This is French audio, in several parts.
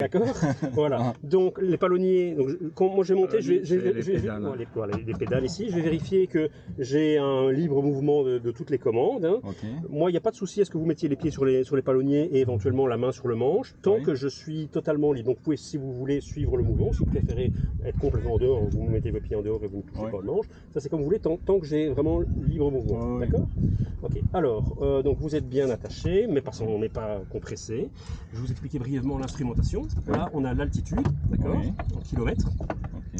D'accord. Voilà. Donc les palonniers, donc, quand moi j'ai monté, les pédales ici, je vais vérifier que j'ai un libre mouvement de toutes les commandes. Hein. Okay. Moi, il n'y a pas de souci à ce que vous mettiez les pieds sur les palonniers et éventuellement la main sur le manche, tant que je suis totalement libre. Donc vous pouvez, si vous voulez, suivre le mouvement. Si vous préférez être complètement en dehors, vous mettez vos pieds en dehors et vous ne touchez pas le manche. Ça, c'est comme vous voulez, tant que j'ai vraiment libre mouvement. D'accord. Ok. Alors, donc vous êtes bien attaché, mais pas compressé. Je vais vous expliquer brièvement l'instrumentation. Là, on a l'altitude, d'accord, en kilomètres,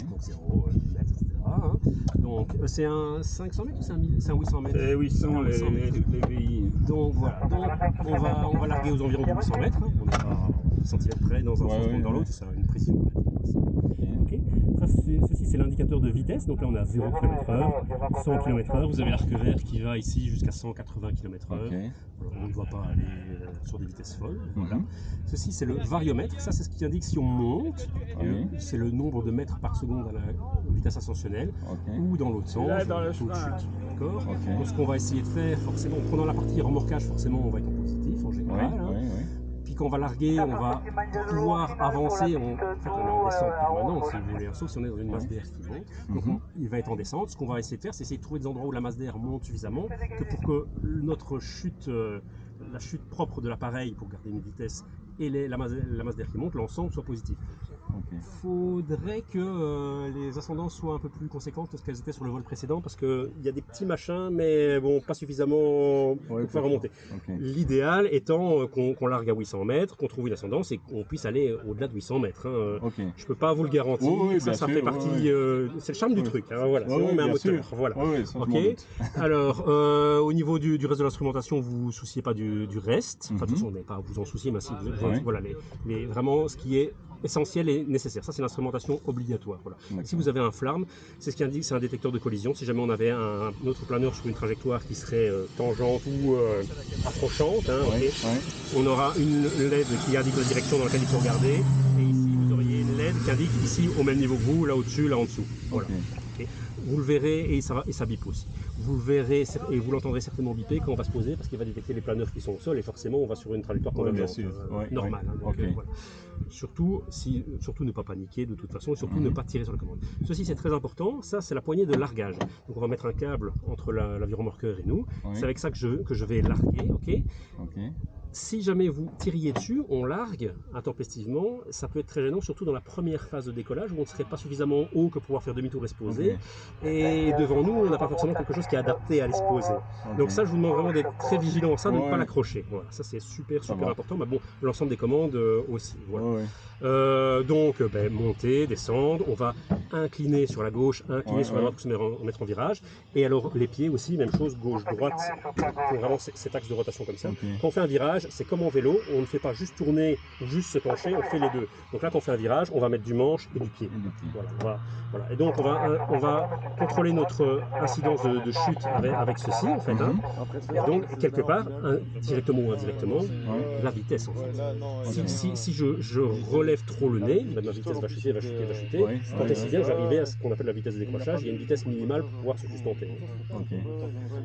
donc 0, mètres, etc. Hein. Donc, c'est un 500 mètres ou c'est un 800 mètres? C'est 800 les VI. Donc voilà, donc, on va larguer aux environs de 800 mètres. Hein. On est à 10 cm près dans un sens comme dans l'autre, c'est une précision. Okay. Ceci, c'est l'indicateur de vitesse. Donc là, on a 0 km/h, 100 km/h. Vous avez l'arc vert qui va ici jusqu'à 180 km/h. On ne doit pas aller sur des vitesses folles. Voilà. Ceci, c'est le variomètre. Ça, c'est ce qui indique si on monte. C'est le nombre de mètres par seconde à la vitesse ascensionnelle. Ou dans l'autre sens, dans le taux de chute. D'accord. Donc, ce qu'on va essayer de faire, forcément, en prenant la partie remorquage, forcément, on va être en positif en général. Puis quand on va larguer, on va pouvoir avancer. En fait, on est en descente permanente, si vous voulez, sauf si on est dans une masse d'air qui monte. Donc, il va être en descente. Ce qu'on va essayer de faire, c'est essayer de trouver des endroits où la masse d'air monte suffisamment que pour que notre chute, la chute propre de l'appareil, pour garder une vitesse, et la masse d'air qui monte, l'ensemble soit positif. Il faudrait que les ascendances soient un peu plus conséquentes que ce qu'elles étaient sur le vol précédent, parce qu'il y a des petits machins, mais bon, pas suffisamment pour faire remonter. L'idéal étant qu'on largue à 800 mètres, qu'on trouve une ascendance et qu'on puisse aller au-delà de 800 mètres. Hein. Je peux pas vous le garantir, ça fait partie, c'est le charme du truc. Hein, voilà, on met un moteur. Voilà. Alors, au niveau du reste de l'instrumentation, vous vous souciez pas du reste. Enfin, de toute façon, on n'est pas à vous en soucier, mais si vous, voilà, vraiment ce qui est essentiel et nécessaire. Ça, c'est l'instrumentation obligatoire. Voilà. Si vous avez un flarme, c'est ce qui indique, c'est un détecteur de collision. Si jamais on avait un autre planeur sur une trajectoire qui serait tangente ou approchante, hein, on aura une LED qui indique la direction dans laquelle il faut regarder. Et ici, vous auriez une LED qui indique ici au même niveau que vous, là au-dessus, là en dessous. Voilà. Vous le verrez et ça bip aussi. Vous le verrez et vous l'entendrez certainement biper quand on va se poser parce qu'il va détecter les planeurs qui sont au sol et forcément on va sur une trajectoire convergente normale. Hein, donc, voilà. Surtout ne pas paniquer de toute façon et surtout ne pas tirer sur la commande. Ceci c'est très important, ça c'est la poignée de largage. Donc on va mettre un câble entre l'aviron-remorqueur et nous. C'est avec ça que je vais larguer. Si jamais vous tiriez dessus, on largue intempestivement, ça peut être très gênant, surtout dans la première phase de décollage où on ne serait pas suffisamment haut que pour pouvoir faire demi-tour et se poser. Et devant nous, on n'a pas forcément quelque chose qui est adapté à aller se poser. Donc ça, je vous demande vraiment d'être très vigilant à ça, de ne pas l'accrocher. Voilà, ça c'est super important, mais bon, l'ensemble des commandes aussi. Voilà. Donc, monter, descendre, on va incliner sur la gauche, incliner sur la droite pour se mettre en virage. Et alors les pieds aussi, même chose, gauche-droite, pour vraiment cet axe de rotation comme ça. Quand on fait un virage, c'est comme en vélo, on ne fait pas juste tourner ou juste se pencher, on fait les deux. Donc là, quand on fait un virage, on va mettre du manche et du pied. Voilà. Et donc, on va contrôler notre incidence de chute avec ceci, en fait. Hein. Et donc, quelque part, directement ou indirectement, la vitesse, en fait. Si je relève trop le nez, ma vitesse va chuter. Tant et si bien que j'arrivais à ce qu'on appelle la vitesse de décrochage. Il y a une vitesse minimale pour pouvoir se sustenter.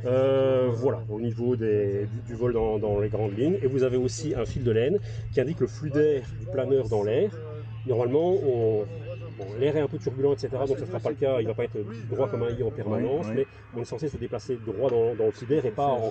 Voilà, au niveau du vol dans les grandes lignes. Et vous avez aussi un fil de laine qui indique le flux d'air du planeur dans l'air. Normalement, l'air est un peu turbulent, etc. Donc ça ne sera pas le cas. Il ne va pas être droit comme un i en permanence, mais on est censé se déplacer droit dans le flux d'air et pas en